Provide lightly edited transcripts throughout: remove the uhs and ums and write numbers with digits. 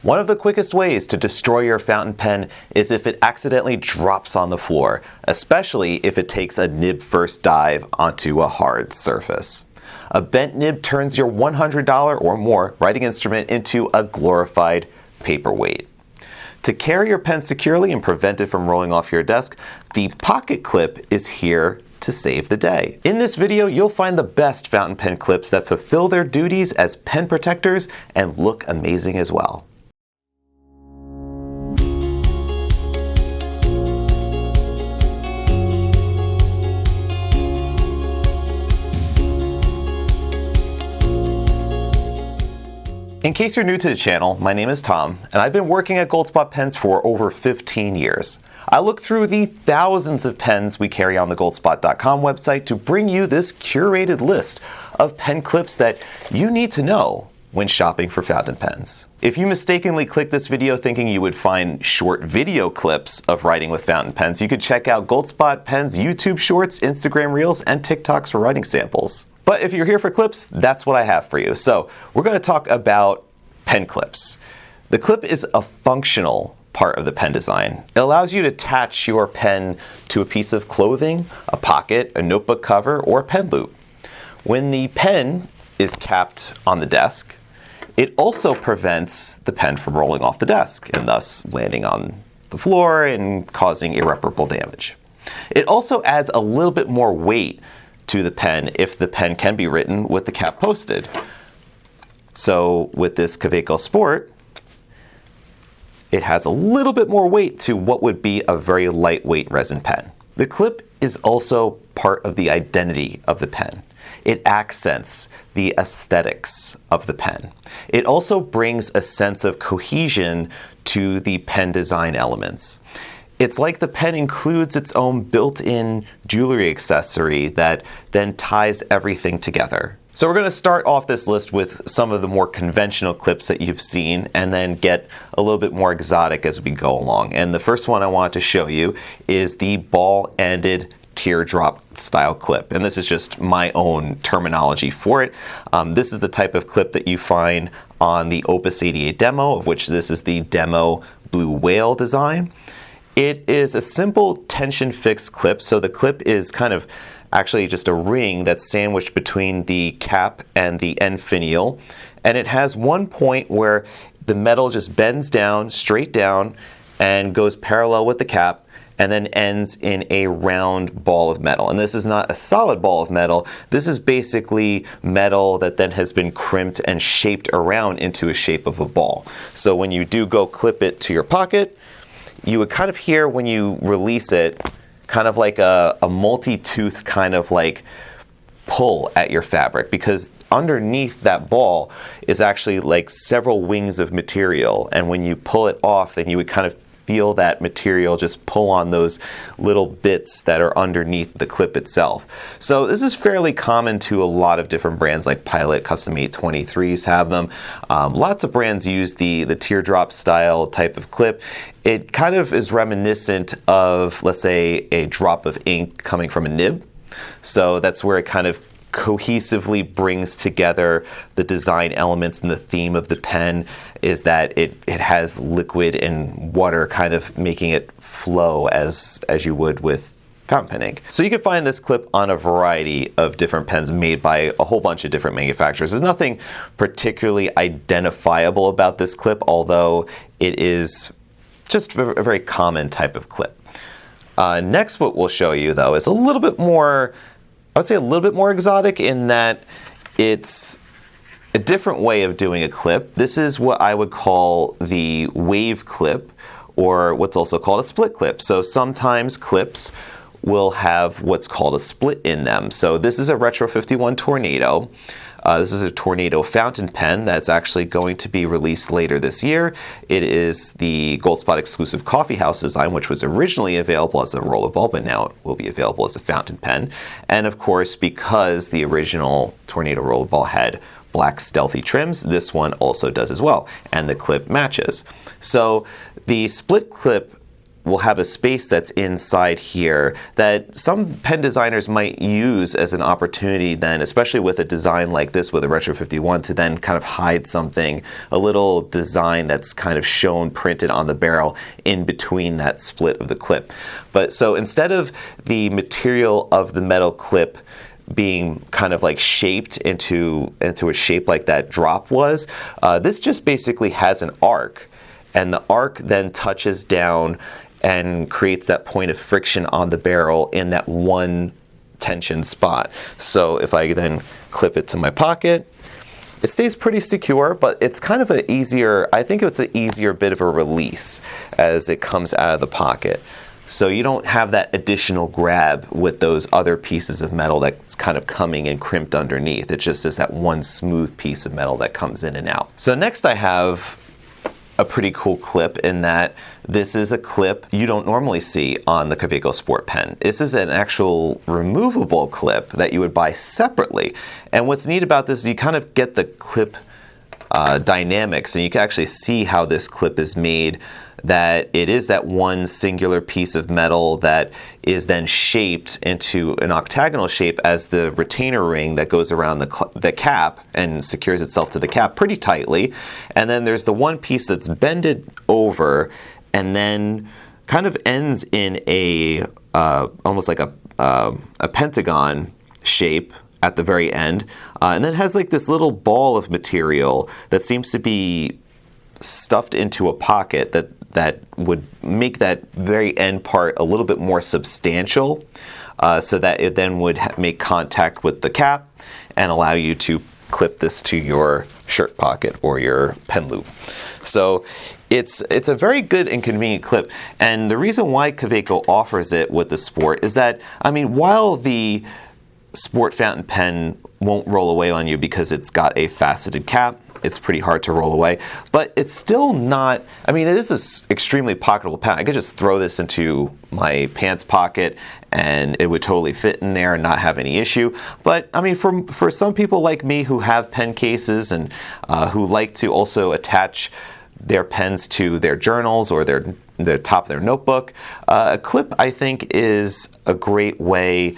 One of the quickest ways to destroy your fountain pen is if it accidentally drops on the floor, especially if it takes a nib-first dive onto a hard surface. A bent nib turns your $100 or more writing instrument into a glorified paperweight. To carry your pen securely and prevent it from rolling off your desk, the pocket clip is here to save the day. In this video, you'll find the best fountain pen clips that fulfill their duties as pen protectors and look amazing as well. In case you're new to the channel, my name is Tom, and I've been working at Goldspot Pens for over 15 years. I look through the thousands of pens we carry on the goldspot.com website to bring you this curated list of pen clips that you need to know when shopping for fountain pens. If you mistakenly clicked this video thinking you would find short video clips of writing with fountain pens, you could check out Goldspot Pens YouTube Shorts, Instagram Reels, and TikToks for writing samples. But if you're here for clips, that's what I have for you. So we're going to talk about pen clips. The clip is a functional part of the pen design. It allows you to attach your pen to a piece of clothing, a pocket, a notebook cover, or a pen loop. When the pen is capped on the desk, it also prevents the pen from rolling off the desk and thus landing on the floor and causing irreparable damage. It also adds a little bit more weight to the pen if the pen can be written with the cap posted. So with this Kaweco Sport, it has a little bit more weight to what would be a very lightweight resin pen. The clip is also part of the identity of the pen. It accents the aesthetics of the pen. It also brings a sense of cohesion to the pen design elements. It's like the pen includes its own built-in jewelry accessory that then ties everything together. So we're going to start off this list with some of the more conventional clips that you've seen and then get a little bit more exotic as we go along. And the first one I want to show you is the ball-ended teardrop style clip. And this is just my own terminology for it. This is the type of clip that you find on the Opus 88 demo, of which this is the demo blue whale design. It is a simple tension fixed clip, so the clip is kind of actually just a ring that's sandwiched between the cap and the end finial, and it has one point where the metal just bends down, straight down, and goes parallel with the cap, and then ends in a round ball of metal. And this is not a solid ball of metal, this is basically metal that then has been crimped and shaped around into a shape of a ball. So when you do go clip it to your pocket, you would kind of hear when you release it, kind of like a multi-tooth kind of like pull at your fabric, because underneath that ball is actually like several wings of material. And when you pull it off, then you would kind of feel that material just pull on those little bits that are underneath the clip itself. So this is fairly common to a lot of different brands, like Pilot Custom 823s have them. Lots of brands use the teardrop style type of clip. It kind of is reminiscent of, let's say, a drop of ink coming from a nib. So that's where it kind of cohesively brings together the design elements, and the theme of the pen is that it has liquid and water kind of making it flow as you would with fountain pen ink. So you can find this clip on a variety of different pens made by a whole bunch of different manufacturers. There's nothing particularly identifiable about this clip, although it is just a very common type of clip. Next, what we'll show you though is a little bit more, I would say a little bit more exotic in that it's a different way of doing a clip. This is what I would call the wave clip, or what's also called a split clip. So sometimes clips will have what's called a split in them. So this is a Retro 51 Tornado. This is a Tornado fountain pen that's actually going to be released later this year. It is the Goldspot exclusive coffee house design, which was originally available as a rollerball, but now it will be available as a fountain pen. And of course, because the original Tornado rollerball had black stealthy trims, this one also does as well, and the clip matches. So the split clip will have a space that's inside here that some pen designers might use as an opportunity then, especially with a design like this with a Retro 51, to then kind of hide something, a little design that's kind of shown printed on the barrel in between that split of the clip. But so instead of the material of the metal clip being kind of like shaped into a shape like that drop was, this just basically has an arc, and the arc then touches down and creates that point of friction on the barrel in that one tension spot. So if I then clip it to my pocket, it stays pretty secure, but it's kind of an easier, I think it's an easier bit of a release as it comes out of the pocket. So you don't have that additional grab with those other pieces of metal that's kind of coming and crimped underneath. It just is that one smooth piece of metal that comes in and out. So next I have a pretty cool clip in that this is a clip you don't normally see on the Kaweco Sport Pen. This is an actual removable clip that you would buy separately. And what's neat about this is you kind of get the clip dynamics, and you can actually see how this clip is made, that it is that one singular piece of metal that is then shaped into an octagonal shape as the retainer ring that goes around the cap and secures itself to the cap pretty tightly. And then there's the one piece that's bended over and then kind of ends in a almost like a pentagon shape at the very end, and then has like this little ball of material that seems to be stuffed into a pocket that would make that very end part a little bit more substantial, so that it then would make contact with the cap and allow you to clip this to your shirt pocket or your pen loop. So it's a very good and convenient clip, and the reason why Kaweco offers it with the Sport is that, I mean, while the Sport fountain pen won't roll away on you because it's got a faceted cap, it's pretty hard to roll away, but it's still not, I mean, it is an extremely pocketable pen. I could just throw this into my pants pocket and it would totally fit in there and not have any issue. But I mean, for some people like me who have pen cases and who like to also attach their pens to their journals or their top of their notebook, a clip I think is a great way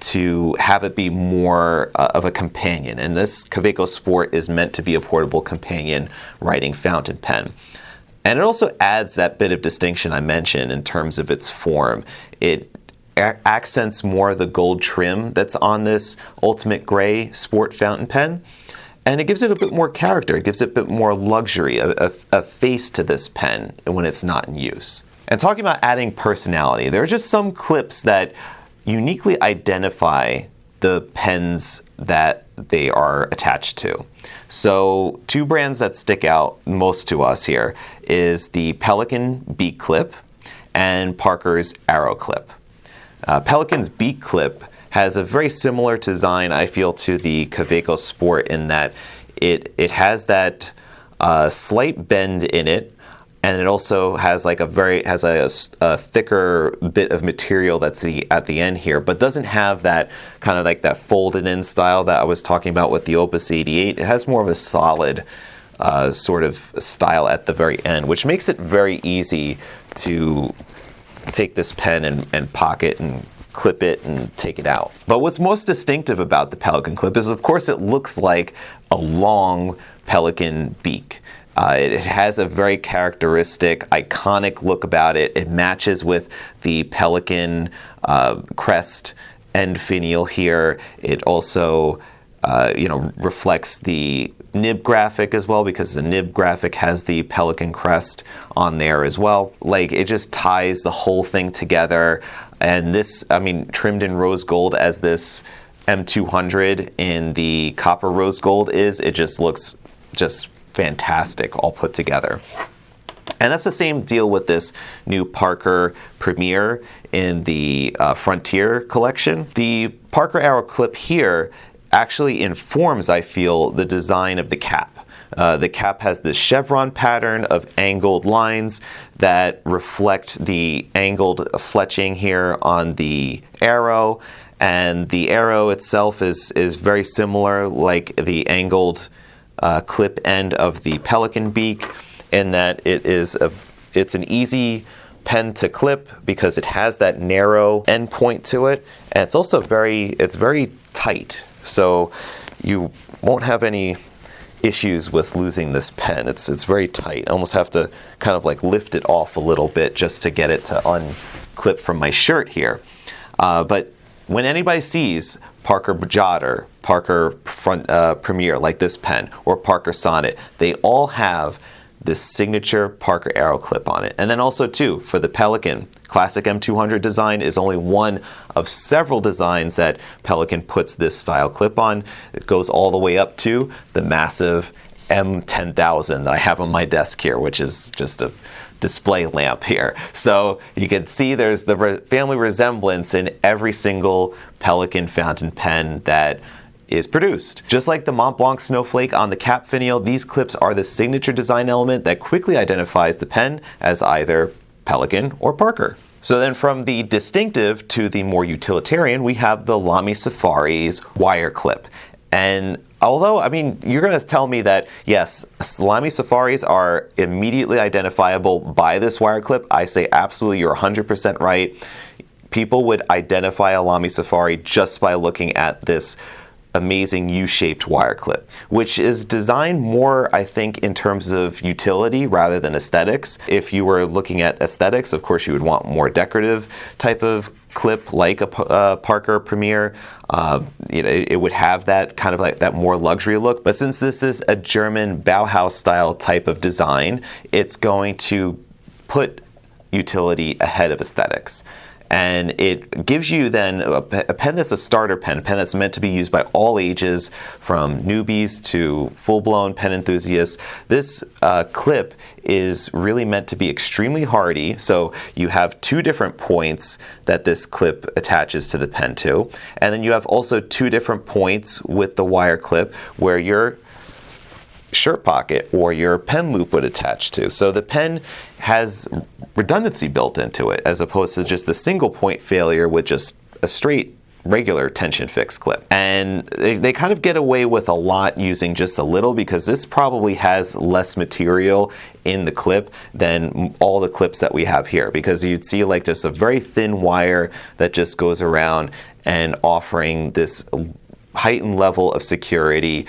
to have it be more of a companion. And this Kaweco Sport is meant to be a portable companion writing fountain pen. And it also adds that bit of distinction I mentioned in terms of its form. It accents more the gold trim that's on this Ultimate Gray Sport fountain pen. And it gives it a bit more character. It gives it a bit more luxury, a face to this pen when it's not in use. And talking about adding personality, there are just some clips that uniquely identify the pens that they are attached to. So two brands that stick out most to us here is the Pelikan Beak Clip and Parker's Arrow Clip. Pelikan's Beak Clip has a very similar design, I feel, to the Kaweco Sport in that it has that slight bend in it, and it also has like a thicker bit of material that's at the end here, but doesn't have that kind of like that folded in style that I was talking about with the Opus 88. It has more of a solid sort of style at the very end, which makes it very easy to take this pen and pocket and clip it and take it out. But what's most distinctive about the Pelikan clip is, of course, it looks like a long pelican beak. It has a very characteristic, iconic look about it. It matches with the pelican crest end finial here. It also reflects the nib graphic as well, because the nib graphic has the pelican crest on there as well. Like, it just ties the whole thing together. And this, I mean, trimmed in rose gold as this M200 in the copper rose gold is, it just looks just fantastic all put together. And that's the same deal with this new Parker Premier in the Frontier collection. The Parker Arrow clip here actually informs, I feel, the design of the cap. The cap has this chevron pattern of angled lines that reflect the angled fletching here on the arrow, and the arrow itself is very similar, like the angled clip end of the Pelikan beak, in that it's an easy pen to clip because it has that narrow end point to it, and it's also very tight, so you won't have any issues with losing this pen. It's very tight. I almost have to kind of like lift it off a little bit just to get it to unclip from my shirt here. But when anybody sees Parker Jotter, Parker Premier, like this pen, or Parker Sonnet, they all have this signature Parker arrow clip on it. And then also too, for the Pelican, classic M200 design is only one of several designs that Pelican puts this style clip on. It goes all the way up to the massive M10000 that I have on my desk here, which is just a display lamp here. So you can see there's the family resemblance in every single Pelican fountain pen that is produced. Just like the Mont Blanc snowflake on the cap finial, these clips are the signature design element that quickly identifies the pen as either Pelican or Parker. So then from the distinctive to the more utilitarian, we have the Lamy Safari's wire clip. And although, I mean, you're going to tell me that, yes, Lamy Safaris are immediately identifiable by this wire clip, I say absolutely, you're 100% right. People would identify a Lamy Safari just by looking at this amazing U-shaped wire clip, which is designed more, I think, in terms of utility rather than aesthetics. If you were looking at aesthetics, of course, you would want more decorative type of clip like a Parker Premier. It would have that kind of like that more luxury look. But since this is a German Bauhaus style type of design, it's going to put utility ahead of aesthetics. And it gives you then a pen that's a starter pen, a pen that's meant to be used by all ages, from newbies to full-blown pen enthusiasts. This clip is really meant to be extremely hardy. So you have two different points that this clip attaches to the pen to. And then you have also two different points with the wire clip where your shirt pocket or your pen loop would attach to. So the pen has redundancy built into it as opposed to just a single point failure with just a straight regular tension fix clip. And they kind of get away with a lot using just a little, because this probably has less material in the clip than all the clips that we have here, because you'd see like just a very thin wire that just goes around and offering this heightened level of security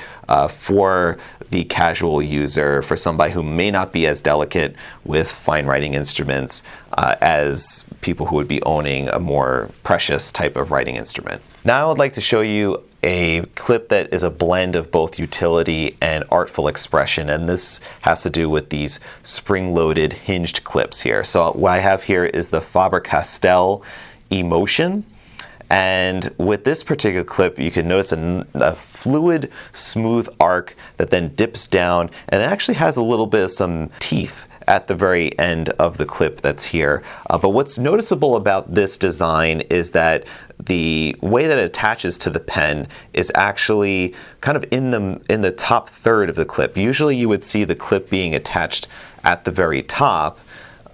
for the casual user, for somebody who may not be as delicate with fine writing instruments as people who would be owning a more precious type of writing instrument. Now I would like to show you a clip that is a blend of both utility and artful expression, and this has to do with these spring-loaded hinged clips here. So what I have here is the Faber-Castell Emotion. And with this particular clip, you can notice a fluid, smooth arc that then dips down, and it actually has a little bit of some teeth at the very end of the clip that's here. But what's noticeable about this design is that the way that it attaches to the pen is actually kind of in the top third of the clip. Usually you would see the clip being attached at the very top,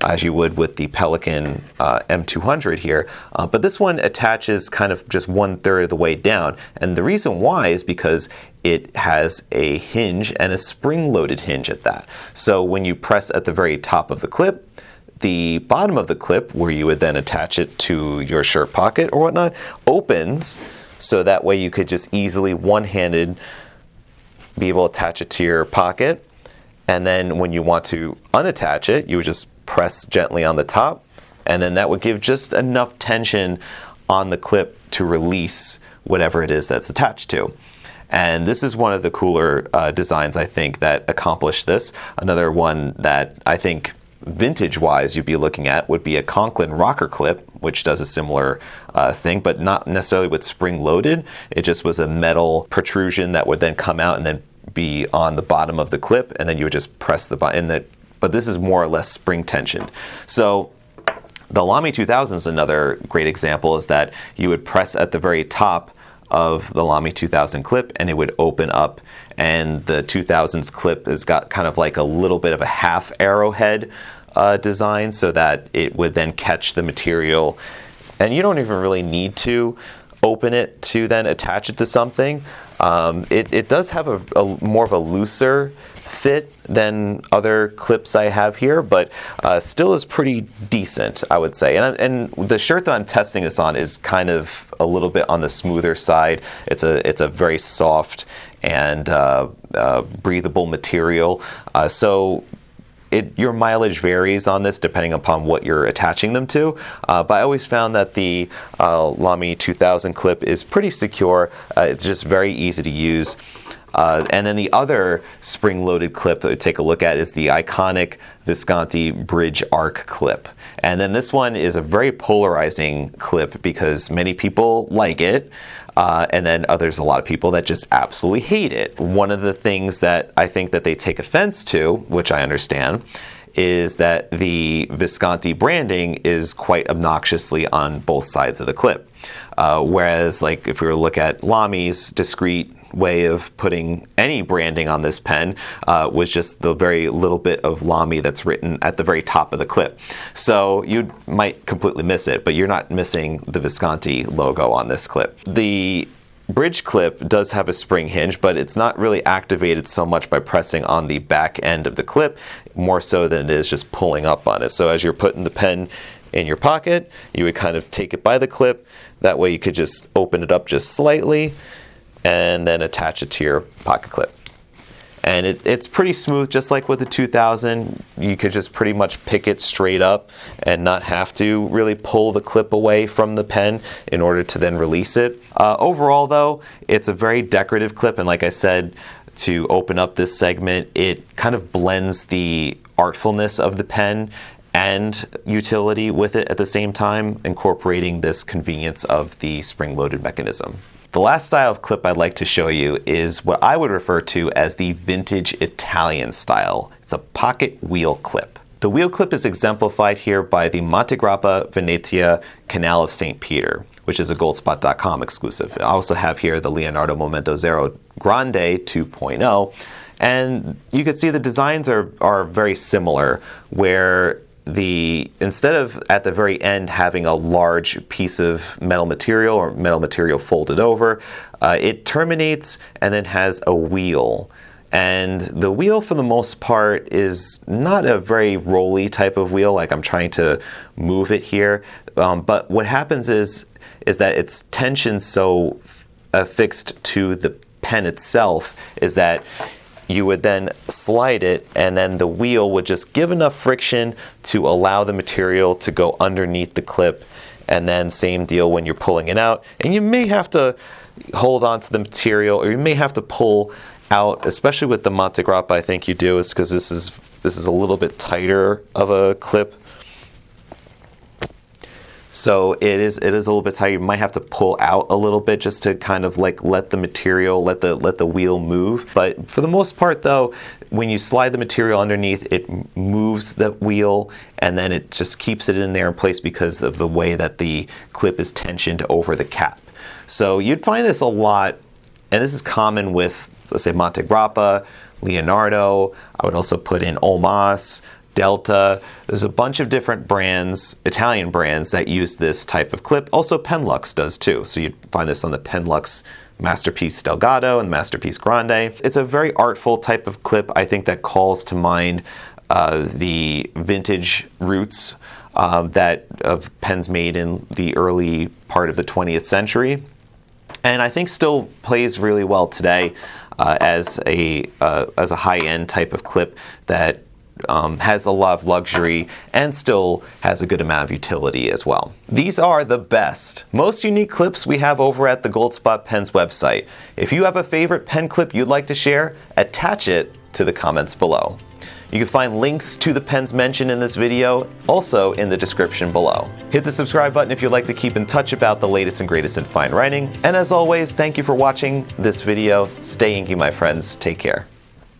as you would with the Pelican M200 here, but this one attaches kind of just 1/3 of the way down. And the reason why is because it has a hinge and a spring-loaded hinge at that. So when you press at the very top of the clip, the bottom of the clip, where you would then attach it to your shirt pocket or whatnot, opens, so that way you could just easily one-handed be able to attach it to your pocket. And then when you want to unattach it, you would just press gently on the top, and then that would give just enough tension on the clip to release whatever it is that's attached to. And this is one of the cooler designs, I think, that accomplish this. Another one that I think vintage-wise you'd be looking at would be a Conklin rocker clip, which does a similar thing, but not necessarily with spring-loaded. It just was a metal protrusion that would then come out and then be on the bottom of the clip, and then you would just press the button. But this is more or less spring tensioned. So the Lamy 2000 is another great example, is that you would press at the very top of the Lamy 2000 clip and it would open up, and the 2000's clip has got kind of like a little bit of a half arrowhead design, so that it would then catch the material, and you don't even really need to open it to then attach it to something. It does have a more of a looser fit than other clips I have here, but still is pretty decent, I would say. And the shirt that I'm testing this on is kind of a little bit on the smoother side. It's a very soft and breathable material. So your mileage varies on this depending upon what you're attaching them to, but I always found that the Lamy 2000 clip is pretty secure. It's just very easy to use. And then the other spring-loaded clip that we take a look at is the iconic Visconti Bridge Arc clip. And then this one is a very polarizing clip because many people like it, and then there's a lot of people that just absolutely hate it. One of the things that I think that they take offense to, which I understand, is that the Visconti branding is quite obnoxiously on both sides of the clip. Whereas, like, if we were to look at Lamy's discreet way of putting any branding on this pen was just the very little bit of Lamy that's written at the very top of the clip. So you might completely miss it, but you're not missing the Visconti logo on this clip. The bridge clip does have a spring hinge, but it's not really activated so much by pressing on the back end of the clip, more so than it is just pulling up on it. So as you're putting the pen in your pocket, you would kind of take it by the clip. That way you could just open it up just slightly and then attach it to your pocket clip. And it's pretty smooth, just like with the 2000. You could just pretty much pick it straight up and not have to really pull the clip away from the pen in order to then release it. Overall though, it's a very decorative clip, and like I said, to open up this segment, it kind of blends the artfulness of the pen and utility with it at the same time, incorporating this convenience of the spring-loaded mechanism. The last style of clip I'd like to show you is what I would refer to as the vintage Italian style. It's a pocket wheel clip. The wheel clip is exemplified here by the Montegrappa Venezia Canal of St. Peter, which is a Goldspot.com exclusive. I also have here the Leonardo Momento Zero Grande 2.0, and you can see the designs are very similar, where instead of at the very end having a large piece of metal material or metal material folded over, it terminates and then has a wheel. And the wheel, for the most part, is not a very rolly type of wheel, like I'm trying to move it here. But what happens is that its tension so affixed to the pen itself is that you would then slide it, and then the wheel would just give enough friction to allow the material to go underneath the clip, and then same deal when you're pulling it out. And you may have to hold on to the material, or you may have to pull out, especially with the Montegrappa. I think you do, is because this is a little bit tighter of a clip. So it is a little bit tight. You might have to pull out a little bit just to kind of like let the material, let the wheel move. But for the most part though, when you slide the material underneath, it moves the wheel, and then it just keeps it in there in place because of the way that the clip is tensioned over the cap. So you'd find this a lot, and this is common with, let's say, Montegrappa, Leonardo. I would also put in Omas, Delta. There's a bunch of different brands, Italian brands, that use this type of clip. Also Penlux does too. So you'd find this on the Penlux Masterpiece Delgado and Masterpiece Grande. It's a very artful type of clip, I think, that calls to mind the vintage roots of pens made in the early part of the 20th century. And I think still plays really well today as a high-end type of clip that has a lot of luxury and still has a good amount of utility as well. These are the best, most unique clips we have over at the Goldspot Pens website. If you have a favorite pen clip you'd like to share, attach it to the comments below. You can find links to the pens mentioned in this video also in the description below. Hit the subscribe button if you'd like to keep in touch about the latest and greatest in fine writing. And as always, thank you for watching this video. Stay inky, my friends. Take care.